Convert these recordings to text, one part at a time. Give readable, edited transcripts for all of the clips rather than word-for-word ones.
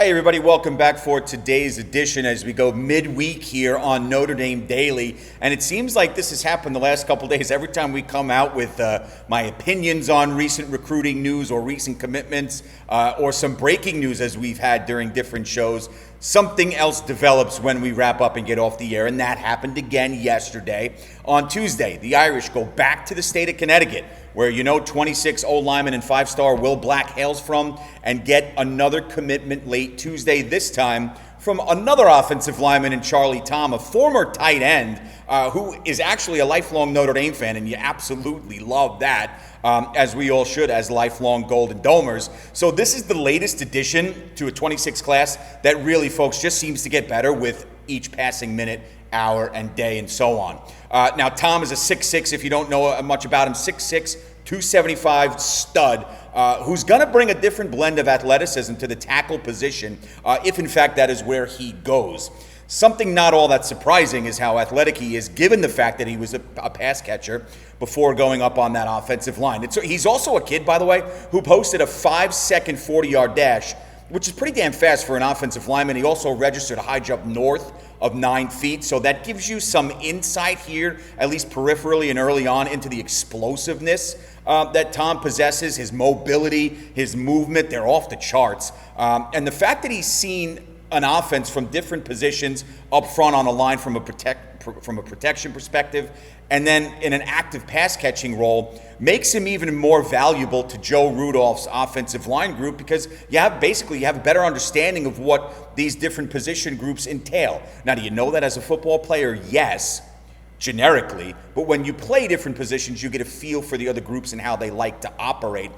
Hey everybody, welcome back for today's edition as we go midweek here on Notre Dame Daily. And it seems like this has happened the last couple days. Every time we come out with my opinions on recent recruiting news or recent commitments or some breaking news as we've had during different shows, something else develops when we wrap up and get off the air. And that happened again yesterday. On Tuesday, the Irish go back to the state of Connecticut, where 26 O-lineman and 5-star Will Black hails from, and get another commitment late Tuesday, this time from another offensive lineman in Charlie Tom, a former tight end who is actually a lifelong Notre Dame fan, and you absolutely love that, as we all should as lifelong Golden Domers. So this is the latest addition to a 26 class that really, folks, just seems to get better with each passing minute, hour, and day, and so on. Now, Tom is a 6'6", if you don't know much about him, 6'6", 275 stud, who's going to bring a different blend of athleticism to the tackle position, if in fact that is where he goes. Something not all that surprising is how athletic he is, given the fact that he was a pass catcher before going up on that offensive line. He's also a kid, by the way, who posted a 5-second 40-yard dash, which is pretty damn fast for an offensive lineman. He also registered a high jump north of 9 feet, so that gives you some insight here, at least peripherally and early on, into the explosiveness that Tom possesses, his mobility, his movement. They're off the charts. And the fact that he's seen an offense from different positions up front on the line from a protection perspective, and then in an active pass catching role, makes him even more valuable to Joe Rudolph's offensive line group, because you have a better understanding of what these different position groups entail. Now, do you know that as a football player? Yes, generically, but when you play different positions, you get a feel for the other groups and how they like to operate.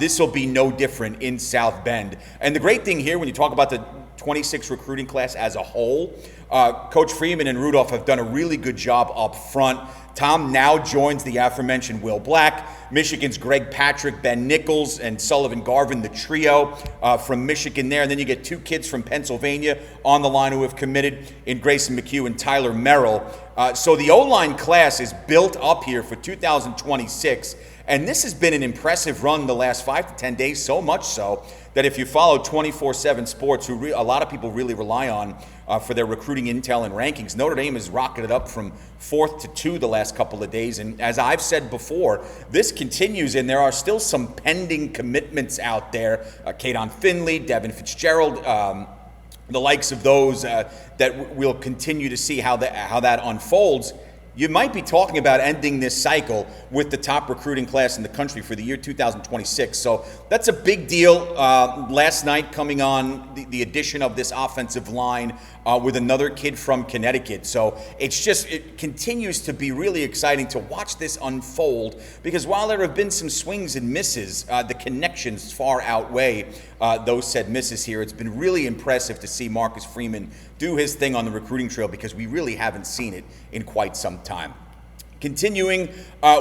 This will be no different in South Bend. And the great thing here, when you talk about the 26 recruiting class as a whole, Coach Freeman and Rudolph have done a really good job up front. Tom now joins the aforementioned Will Black, Michigan's Greg Patrick, Ben Nichols, and Sullivan Garvin, the trio from Michigan there. And then you get 2 kids from Pennsylvania on the line who have committed in Grayson McHugh and Tyler Merrill. So the O-line class is built up here for 2026. And this has been an impressive run the last 5 to 10 days, so much so that if you follow 24/7 Sports, who a lot of people really rely on for their recruiting intel and rankings, Notre Dame has rocketed up from 4th to 2 the last couple of days. And as I've said before, this continues, and there are still some pending commitments out there. Kadon Finley, Devin Fitzgerald, the likes of those that we'll continue to see how that unfolds. You might be talking about ending this cycle with the top recruiting class in the country for the year 2026. So that's a big deal. Last night coming on the addition of this offensive line with another kid from Connecticut. So it continues to be really exciting to watch this unfold, because while there have been some swings and misses, the connections far outweigh those said misses here. It's been really impressive to see Marcus Freeman do his thing on the recruiting trail, because we really haven't seen it in quite some time. Continuing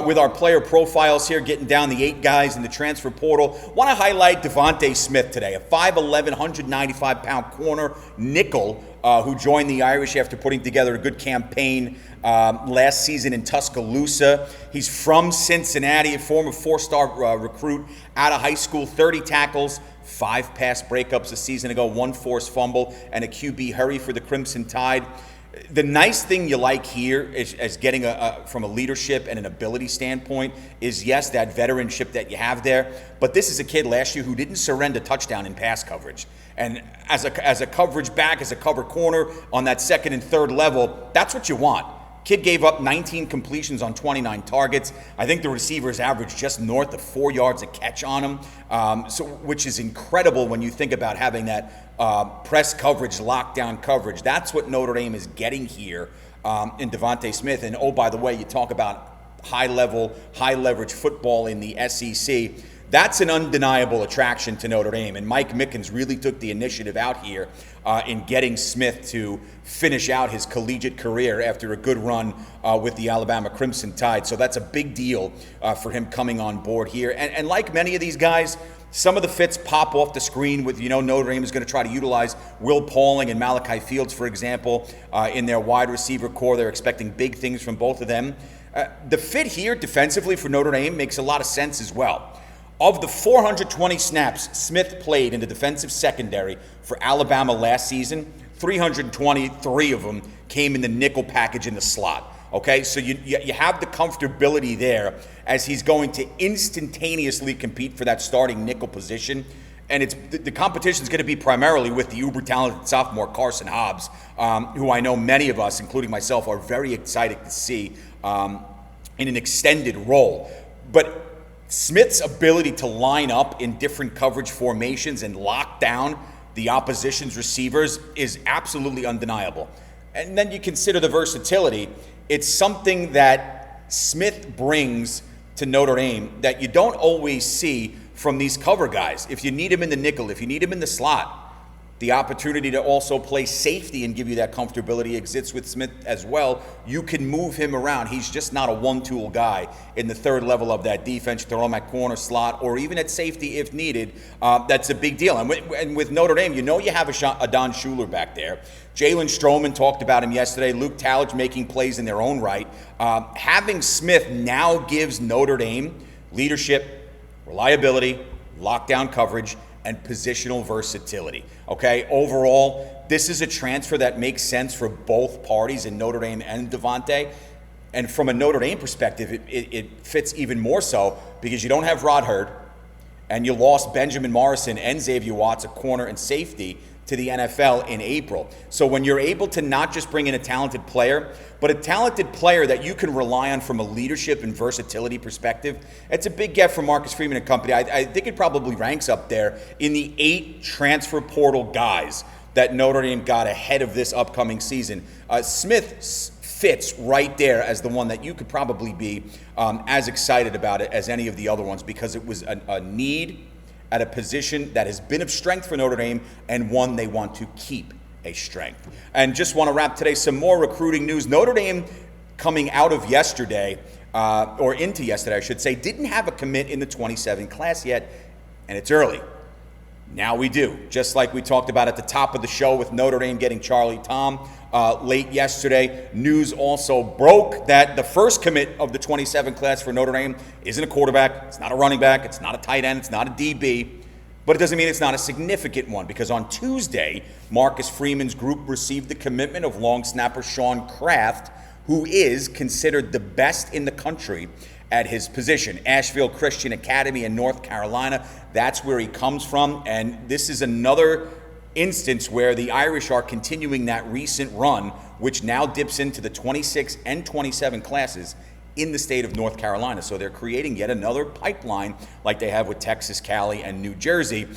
with our player profiles here, getting down the 8 guys in the transfer portal. Want to highlight Devonte Smith today, a 5'11", 195-pound corner nickel who joined the Irish after putting together a good campaign last season in Tuscaloosa. He's from Cincinnati, a former 4-star recruit out of high school, 30 tackles, 5 pass breakups a season ago, 1 forced fumble, and a QB hurry for the Crimson Tide. The nice thing you like here is getting from a leadership and an ability standpoint is, yes, that veteranship that you have there, but this is a kid last year who didn't surrender touchdown in pass coverage. And as a coverage back, as a cover corner on that 2nd and 3rd level, that's what you want. Kid gave up 19 completions on 29 targets. I think the receivers averaged just north of 4 yards a catch on him, which is incredible when you think about having that press coverage, lockdown coverage. That's what Notre Dame is getting here in Devonte Smith. And oh, by the way, you talk about high-level, high-leverage football in the SEC. That's an undeniable attraction to Notre Dame, and Mike Mickens really took the initiative out here in getting Smith to finish out his collegiate career after a good run with the Alabama Crimson Tide. So that's a big deal for him coming on board here. And like many of these guys, some of the fits pop off the screen with, Notre Dame is going to try to utilize Will Pauling and Malachi Fields, for example, in their wide receiver core. They're expecting big things from both of them. The fit here defensively for Notre Dame makes a lot of sense as well. Of the 420 snaps Smith played in the defensive secondary for Alabama last season, 323 of them came in the nickel package in the slot. Okay, so you have the comfortability there as he's going to instantaneously compete for that starting nickel position. And the competition is going to be primarily with the uber-talented sophomore Carson Hobbs, who I know many of us, including myself, are very excited to see in an extended role. But Smith's ability to line up in different coverage formations and lock down the opposition's receivers is absolutely undeniable. And then you consider the versatility. It's something that Smith brings to Notre Dame that you don't always see from these cover guys. If you need him in the nickel, if you need him in the slot, the opportunity to also play safety and give you that comfortability exists with Smith as well. You can move him around. He's just not a one-tool guy in the third level of that defense. Throw him at corner, slot, or even at safety if needed. That's a big deal. And with Notre Dame, you know you have a Don Schuler back there. Jalen Stroman talked about him yesterday. Luke Talmadge making plays in their own right. Having Smith now gives Notre Dame leadership, reliability, lockdown coverage, and positional versatility. Okay, overall, this is a transfer that makes sense for both parties in Notre Dame and Devonte. And from a Notre Dame perspective, it fits even more so because you don't have Rod Hurd, and you lost Benjamin Morrison and Xavier Watts, a corner and safety, to the NFL in April. So when you're able to not just bring in a talented player, but a talented player that you can rely on from a leadership and versatility perspective, it's a big get from Marcus Freeman and company. I think it probably ranks up there in the 8 transfer portal guys that Notre Dame got ahead of this upcoming season. Smith fits right there as the one that you could probably be as excited about it as any of the other ones because it was a need at a position that has been of strength for Notre Dame and one they want to keep a strength. And just want to wrap today some more recruiting news. Notre Dame coming out of yesterday, or into yesterday I should say, didn't have a commit in the 27 class yet, and it's early. Now we do. Just like we talked about at the top of the show with Notre Dame getting Charlie Tom late yesterday, news also broke that the first commit of the 27 class for Notre Dame isn't a quarterback, it's not a running back, it's not a tight end, it's not a DB, but it doesn't mean it's not a significant one because on Tuesday, Marcus Freeman's group received the commitment of long snapper Sean Kraft, who is considered the best in the country at his position. Asheville Christian Academy in North Carolina, that's where he comes from, and this is another instance where the Irish are continuing that recent run, which now dips into the 26 and 27 classes in the state of North Carolina. So they're creating yet another pipeline like they have with Texas, Cali, and New Jersey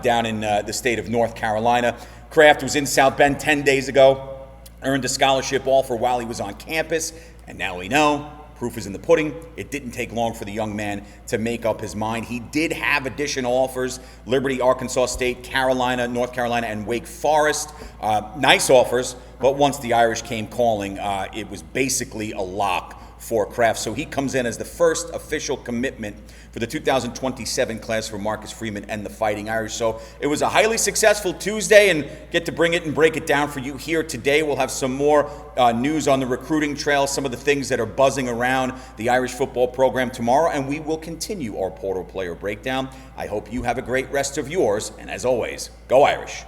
down in the state of North Carolina. Kraft was in South Bend 10 days ago, earned a scholarship offer while he was on campus, and now we know proof is in the pudding. It didn't take long for the young man to make up his mind. He did have additional offers: Liberty, Arkansas State, Carolina, North Carolina, and Wake Forest. Nice offers, but once the Irish came calling, it was basically a lock for Kraft. So he comes in as the first official commitment for the 2027 class for Marcus Freeman and the Fighting Irish. So it was a highly successful Tuesday, and get to bring it and break it down for you here today. We'll have some more news on the recruiting trail, some of the things that are buzzing around the Irish football program tomorrow, and we will continue our portal player breakdown. I hope you have a great rest of yours, and as always, go Irish.